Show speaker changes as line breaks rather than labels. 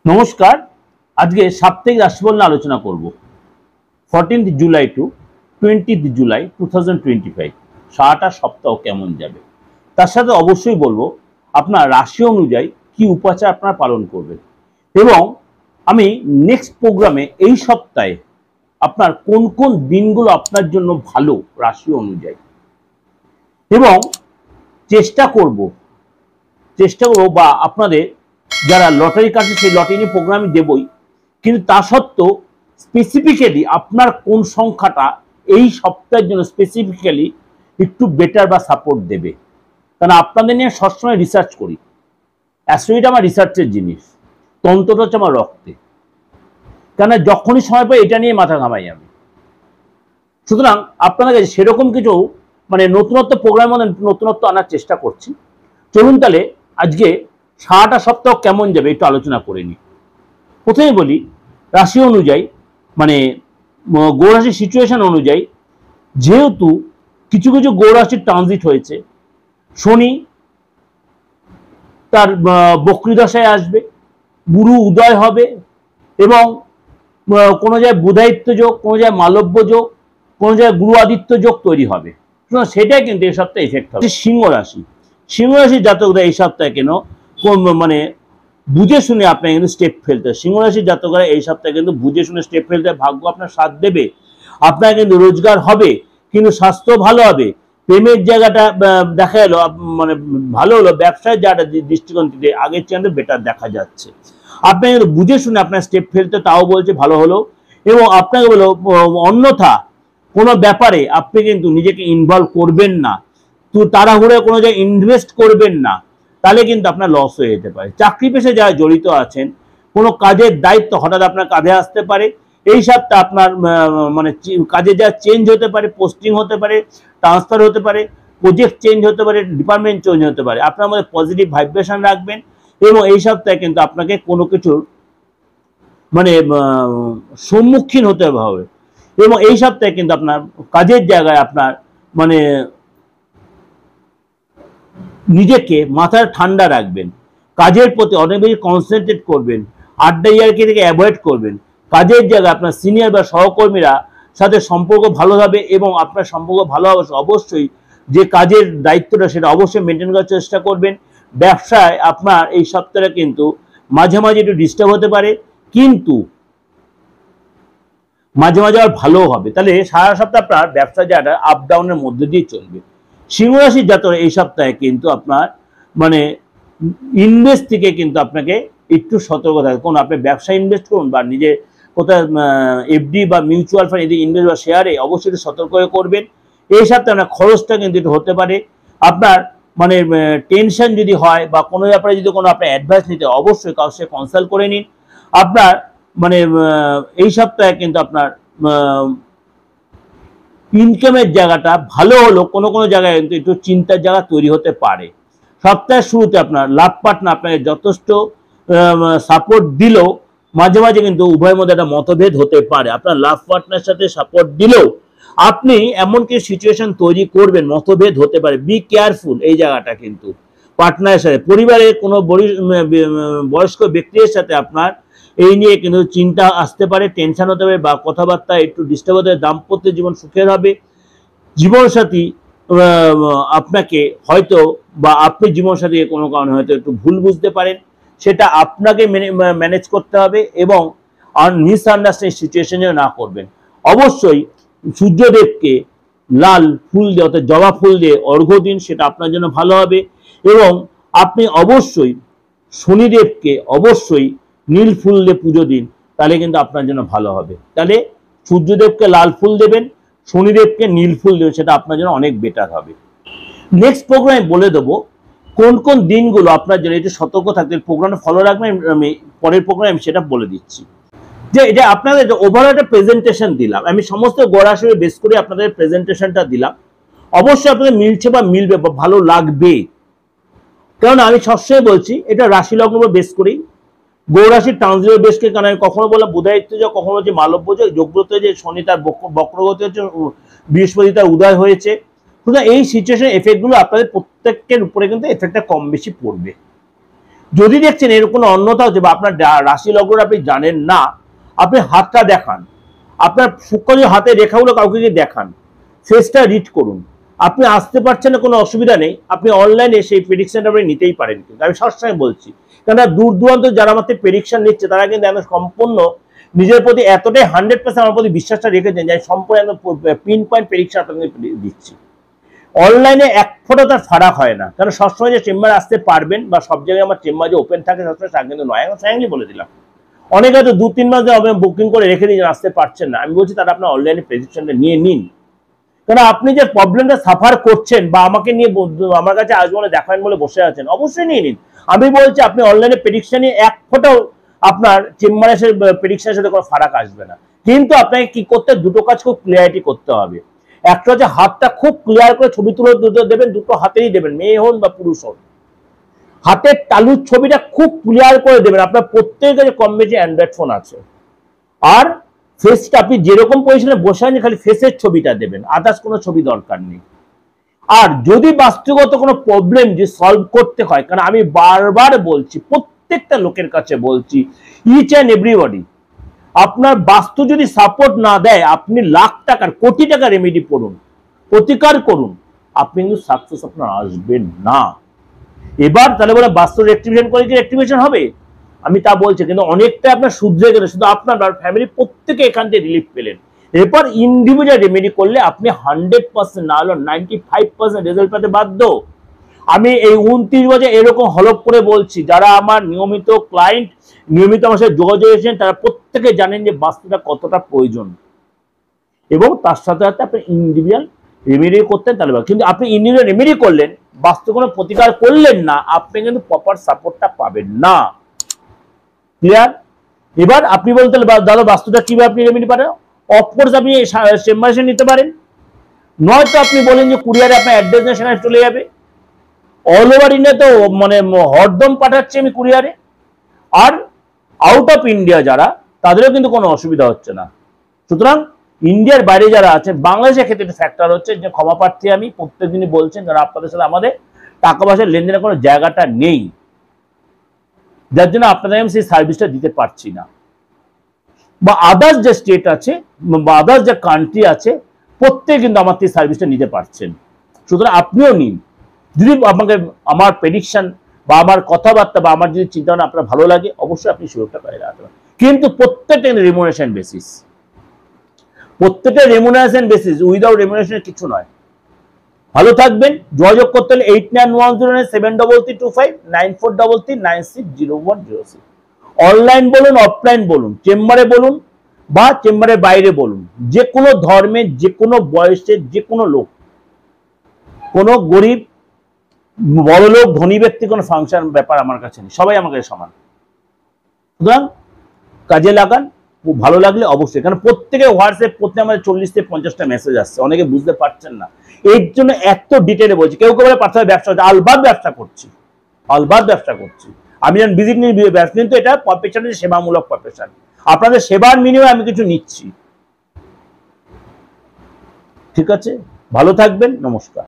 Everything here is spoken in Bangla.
নমস্কার। আজকে সাপ্তাহিক রাশিফল নিয়ে আলোচনা করব। 14 জুলাই টু 20 জুলাই 2025 সারাটা সপ্তাহ কেমন যাবে, তার সাথে অবশ্যই বলবো আপনার রাশি অনুযায়ী কি উপাচার আপনারা পালন করবেন এবং আমি নেক্সট প্রোগ্রামে এই সপ্তাহে আপনার কোন কোন দিনগুলো আপনার জন্য ভালো রাশি অনুযায়ী এবং চেষ্টা করব বা আপনাদের যারা লটারি কাটছে সেই লটারি প্রোগ্রাম দেবই, কিন্তু তা সত্ত্বেও স্পেসিফিক্যালি আপনার কোন সংখ্যাটা এই সপ্তাহের জন্য স্পেসিফিক্যালি একটু বেটার বা সাপোর্ট দেবে। কারণ আপনাদের নিয়ে সবসময় রিসার্চ করি, অ্যাস্ট্রোলজিটা আমার রিসার্চের জিনিস, তন্ত্রটা হচ্ছে আমার রক্তে, কেন যখনই সময় পাই এটা নিয়ে মাথা ঘামাই আমি। সুতরাং আপনাদের কাছে সেরকম কিছু নতুনত্ব প্রোগ্রামের মধ্যে নতুনত্ব আনার চেষ্টা করছি। চলুন তাহলে আজকে সারাটা সপ্তাহ কেমন যাবে একটু আলোচনা করে নিই। প্রথমে বলি রাশি অনুযায়ী গৌরাশির সিচুয়েশন অনুযায়ী, যেহেতু কিছু কিছু গৌরাশির ট্রানজিট হয়েছে, শনি তার বক্রীদশায় আসবে, গুরু উদয় হবে এবং কোনো জায়গায় বুধায়িত্ব যোগ, কোনো জায়গায় মালব্য যোগ, কোনো জায়গায় গুরু আদিত্য যোগ তৈরি হবে। সেটাই কিন্তু এই সপ্তাহে এফেক্ট হবে। সিংহ রাশির জাতকরা এই সপ্তাহে কেন বুঝে শুনে আপনাকে কিন্তু স্টেপ ফেলতে হয়। সিংহ রাশির জাতকরা এই সপ্তাহে কিন্তু বুঝে শুনে স্টেপ ফেলতে হয়। ভাগ্য আপনার সাথ দেবে, আপনার কিন্তু রোজগার হবে, কিন্তু স্বাস্থ্য ভালো হবে। প্রেমের জায়গাটা দেখা গেল ভালো হলো, ব্যবসায় জায়গাটা দৃষ্টিকোণ থেকে আগের চেয়ে বেটার দেখা যাচ্ছে। আপনাকে কিন্তু বুঝে শুনে আপনার স্টেপ ফেলতে, তাও বলছে ভালো হলো। এবং আপনাকে বলো অন্যথা কোনো ব্যাপারে আপনি কিন্তু নিজেকে ইনভলভ করবেন না, তো তাড়াহুড়ো কোনো জায়গায় ইনভেস্ট করবেন না, তাহলে কিন্তু আপনার লস হয়ে যেতে পারে। চাকরি পেশায় যারা জড়িত আছেন, কোনো কাজের দায়িত্ব হঠাৎ আপনার কাঁধে আসতে পারে। এই সপ্তাহে আপনার কাজে যা চেঞ্জ হতে পারে, পোস্টিং হতে পারে, ট্রান্সফার হতে পারে, প্রজেক্ট চেঞ্জ হতে পারে, ডিপার্টমেন্ট চেঞ্জ হতে পারে। আপনার মধ্যে পজিটিভ ভাইব্রেশন রাখবেন এবং এই সপ্তাহে কিন্তু আপনাকে কোনো কিছুর সম্মুখীন হতে হবে। এবং এই সপ্তাহে কিন্তু আপনার কাজের জায়গায় আপনার নিজেকে মাথায় ঠান্ডা রাখবেন, কাজের প্রতি অনেক বেশি কনসেন্ট্রেট করবেন, আড্ডা ইয়ার্কি থেকে অ্যাভয়েড করবেন। কাজের জায়গায় আপনার সিনিয়র বা সহকর্মীরা সাথে সম্পর্ক ভালো হবে এবং আপনার সম্পর্ক ভালো হবে অবশ্যই যে কাজের দায়িত্বটা সেটা অবশ্যই মেনটেন করার চেষ্টা করবেন। ব্যবসায় আপনার এই সপ্তাহে কিন্তু মাঝে মাঝে একটু ডিস্টার্ব হতে পারে, কিন্তু মাঝে মাঝে আর ভালোও হবে। তাহলে সারা সপ্তাহ আপনার ব্যবসা জায়গাটা আপ ডাউনের মধ্যে দিয়ে চলবে। সিংহ রাশির জাতকরা এই সপ্তাহে কিন্তু আপনার ইনভেস্ট থেকে কিন্তু আপনাকে একটু সতর্ক থাকে। কোন আপনি ব্যবসায় ইনভেস্ট করুন বা নিজে কোথায় এফডি বা মিউচুয়াল ফান্ড এদিকে ইনভেস্ট বা শেয়ারে অবশ্যই একটু সতর্ক হয়ে করবেন। এই সপ্তাহে আপনার খরচটা কিন্তু একটু হতে পারে। আপনার টেনশন যদি হয় বা কোনো ব্যাপারে যদি কোনো আপনার অ্যাডভাইস নিতে, অবশ্যই কারোর সাথে কনসাল্ট করে নিন। আপনার এই সপ্তাহে কিন্তু আপনার ইনকামের জায়গাটা ভালো হলো, কোনো কোনো জায়গায় কিন্তু একটু চিন্তার জায়গা তৈরি হতে পারে। সপ্তাহের শুরুতে আপনার লাভ পার্টনার আপনাকে যথেষ্ট সাপোর্ট দিলেও মাঝে মাঝে কিন্তু উভয়ের মধ্যে একটা মতভেদ হতে পারে। আপনার লাভ পার্টনার সাথে সাপোর্ট দিলেও আপনি এমন কিছু সিচুয়েশন তৈরি করবেন, মতভেদ হতে পারে। বি কেয়ারফুল এই জায়গাটা কিন্তু পার্টনারের সাথে, পরিবারের কোনো বয়স্ক ব্যক্তির সাথে আপনার এই নিয়ে কিন্তু চিন্তা আসতে পারে, টেনশন হতে পারে বা কথাবার্তা একটু ডিস্টার্ব হতে পারে। দাম্পত্য জীবন সুখের হবে। জীবনসাথী আপনাকে হয়তো বা আপনি জীবনসাথীকে কোনো কারণে হয়তো একটু ভুল বুঝতে পারেন, সেটা আপনাকে ম্যানেজ করতে হবে এবং মিসআন্ডারস্ট্যান্ডিং সিচুয়েশন যেন না করবেন। অবশ্যই সূর্যদেবকে লাল ফুল দিয়ে অর্থাৎ জবা ফুল দিয়ে অর্ঘ্য দিন, সেটা আপনার জন্য ভালো হবে। এবং আপনি অবশ্যই শনিদেবকে অবশ্যই নীল ফুল দিয়ে পুজো দিন, তাহলে কিন্তু আপনার জন্য ভালো হবে। তাহলে সূর্যদেবকে লাল ফুল দেবেন, শনিদেবকে নীল ফুল দেবেন, সেটা আপনার জন্য অনেক বেটার হবে। নেক্সট প্রোগ্রামে বলে দেবো কোন কোন দিনগুলো আপনার জন্য একটু সতর্ক থাকতে প্রোগ্রামে ফলো রাখবেন। আমি পরের প্রোগ্রামে সেটা বলে দিচ্ছি। যে এটা আপনাদের ওভারঅল একটা প্রেজেন্টেশন দিলাম, আমি সমস্ত গড়াশড়ি বেস করে আপনাদের প্রেজেন্টেশনটা দিলাম। অবশ্যই আপনাদের মিলছে বা মিলবে বা ভালো লাগবে, কারণ আমি সবসময় বলছি এটা রাশি লগ্ন বেস করেই, গৌরাশির ট্রানজিট বেসকে। কারণ আমি কখনো বললাম বুধায়িত্ব যোগ, কখনো হচ্ছে মালব্য যোগ, যোগ্যত যে শনি তার বক্রগতি হচ্ছে, বৃহস্পতি তার উদয় হয়েছে। সুতরাং এই সিচুয়েশন এফেক্টগুলো আপনাদের প্রত্যেকের উপরে কিন্তু এফেক্টটা কম বেশি পড়বে। যদি দেখছেন এর কোনো অন্যতা হচ্ছে বা আপনার রাশি লগ্ন আপনি জানেন না, আপনি হাতটা দেখান, আপনার সূক্ষ্ম হাতে রেখাগুলো কাউকে দেখান, ফেসটা রিড করুন। আপনি আসতে পারছেন না, কোনো অসুবিধা নেই, আপনি অনলাইনে সেই প্রেডিকশনটা আপনি নিতেই পারেন। কিন্তু আমি সবসময় বলছি, কেননা দূর দূরান্ত যারা আমাদের প্রেডিকশন নিচ্ছে তারা কিন্তু একদম সম্পূর্ণ নিজের প্রতি এতটাই 100% আমার প্রতি বিশ্বাসটা রেখেছেন যে সম্পূর্ণ পিন পয়েন্ট প্রেডিকশন আপনাদের দিচ্ছি। অনলাইনে এক ফোঁটা তার ফারাক হয় না, কারণ সবসময় যে চেম্বার আসতে পারবেন বা সব জায়গায় আমার চেম্বার যে ওপেন থাকে সবসময় তা কিন্তু নয়। এখন ফ্র্যাঙ্কলি বলে দিলাম, অনেকে হয়তো 2-3 মাস ধরে বুকিং করে রেখে দিয়ে আসতে পারছেন না। আমি বলছি তারা আপনার অনলাইনে প্রেডিকশনটা নিয়ে নিন, কারণ আপনি যে প্রবলেমটা সাফার করছেন বা আমাকে নিয়ে আমার কাছে আজ বলে দেখাবেন বলে বসে আছেন, অবশ্যই নিয়ে নিন। আমি বলছি আপনি অনলাইনে প্রেডিকশন নিয়ে এক ফোঁটাও আপনার চেম্বারে এসে প্রেডিকশনের সাথে কোনো ফারাক আসবে না। কিন্তু আপনাকে কি করতে, দুটো কাজ খুব ক্লিয়ারিটি করতে হবে। একটা হচ্ছে হাতটা খুব ক্লিয়ার করে ছবি তুলে দেবেন, দুটো হাতেরই দেবেন, মেয়ে হন বা পুরুষ হন, হাতের তালুর ছবিটা খুব ক্লিয়ার করে দেবেন। আপনার প্রত্যেকের কাছে কম বেশি অ্যান্ড্রয়েড ফোন আছে। আর ফেসটা আপনি যেরকম পজিশনে বসে আছেন খালি ফেসের ছবিটা দেবেন, আদার্স কোনো ছবি দরকার নেই। আর যদি বাস্তুগত কোনো প্রবলেম যে সলভ করতে হয়, কারণ আমি বারবার বলছি, প্রত্যেকটা লোকের কাছে বলছি, ইচ অ্যান্ড এভরিবডি, আপনার বাস্তু যদি সাপোর্ট না দেয়, আপনি লাখ টাকার কোটি টাকা রেমেডি করুন, প্রতিকার করুন, আপনি কিন্তু সাকসেস আপনার আসবেন না। এবার তাহলে বলে বাস্তু রেক্টিফিকেশন করে কি রেক্টিফিকেশন হবে? আমি তা বলছি, কিন্তু অনেকটা আপনার শুধরে গেলে শুধু আপনার ফ্যামিলি প্রত্যেকে এখান থেকে রিলিফ পেলেন। এরপর ইন্ডিভিজুয়াল রেমেডি করলে আপনি 100% না হলো 95% রেজাল্ট পেতে বাধ্য। আমি এই 29 বছর এরকম হলপ করে বলছি, যারা আমার নিয়মিত ক্লায়েন্ট, নিয়মিত আমার সাথে যোগাযোগ এসেছেন, তারা প্রত্যেকে জানেন যে বাস্তুটা কতটা প্রয়োজন। এবং তার সাথে সাথে আপনি ইন্ডিভিজুয়াল রেমেডি করতেন তাহলে, কিন্তু আপনি ইন্ডিভিজুয়াল রেমেডি করলেন, বাস্তু কোনো প্রতিকার করলেন না, আপনি কিন্তু প্রপার সাপোর্টটা পাবেন না। ক্লিয়ার? এবার আপনি বলতে দাদা বাস্তুটা কিভাবে আপনি রেমেডি পারেন? অফকোর্স আপনি চেম্বারে নিতে পারেন, নয়তো আপনি বলেন যে কুরিয়ারে আপনার অ্যাড্রেস না সেখানে চলে যাবে। অল ওভার ইন্ডিয়া তো মানে হরদম পাঠাচ্ছি আমি কুরিয়ারে। আর আউট অফ ইন্ডিয়া যারা, তাদেরও কিন্তু কোনো অসুবিধা হচ্ছে না। সুতরাং ইন্ডিয়ার বাইরে যারা আছে, বাংলাদেশের ক্ষেত্রে ফ্যাক্টর হচ্ছে যে ক্ষমা প্রার্থী আমি, প্রত্যেকদিনই বলছেন, কারণ আপনাদের সাথে আমাদের টাকা পয়সার লেনদেনের কোনো জায়গাটা নেই, যার জন্য আপনাদের আমি সেই সার্ভিসটা দিতে পারছি না। বা আদার্স যে স্টেট আছে বা আদার্স যে কান্ট্রি আছে, প্রত্যেকে কিন্তু আমার থেকে সার্ভিসটা নিতে পারছেন। সুতরাং আপনিও নিন। যদি আপনাকে আমার প্রেডিকশন বা আমার কথাবার্তা বা আমার যদি চিন্তাভাবনা আপনার ভালো লাগে, অবশ্যই আপনি সুযোগটা পেয়ে রাখতে পারেন। কিন্তু প্রত্যেকটা রেমুনারেশন বেসিস, প্রত্যেকটা রেমুনারেশন বেসিস, উইদাউট রেমুনারেশন কিছু নয়। ভালো থাকবেন। যোগাযোগ করতে হলে 8910973325 9433960106। অনলাইন বলুন, অফলাইন বলুন, চেম্বারে বলুন বা চেম্বারের বাইরে বলুন, যে কোনো ধর্মের, যে কোনো বয়সের, যে কোনো লোক, কোনো গরিব, বড়লোক, ধনী ব্যক্তি, কোনো ফাংশন ব্যাপার আমার কাছে নেই, সবাই আমার কাছে সমান। সুতরাং কাজে লাগান। খুব ভালো লাগলে অবশ্যই, কারণ প্রত্যেকে হোয়াটসঅ্যাপ করতে আমাদের 40 থেকে 50টা মেসেজ আসছে, অনেকে বুঝতে পারছেন না, এর জন্য এত ডিটেলে বলছি। কেউ কেউ বলে পার্সোনাল ব্যবসা হচ্ছে, আলবাদ ব্যবসা করছি, আলবাদ ব্যবসা করছি আমি, যখন ভিজিট নিয়ে ব্যবসা, কিন্তু এটা প্রফেশন, সেবামূলক প্রফেশন, আপনাদের সেবার মিনিমাম আমি কিছু নিচ্ছি। ঠিক আছে, ভালো থাকবেন, নমস্কার।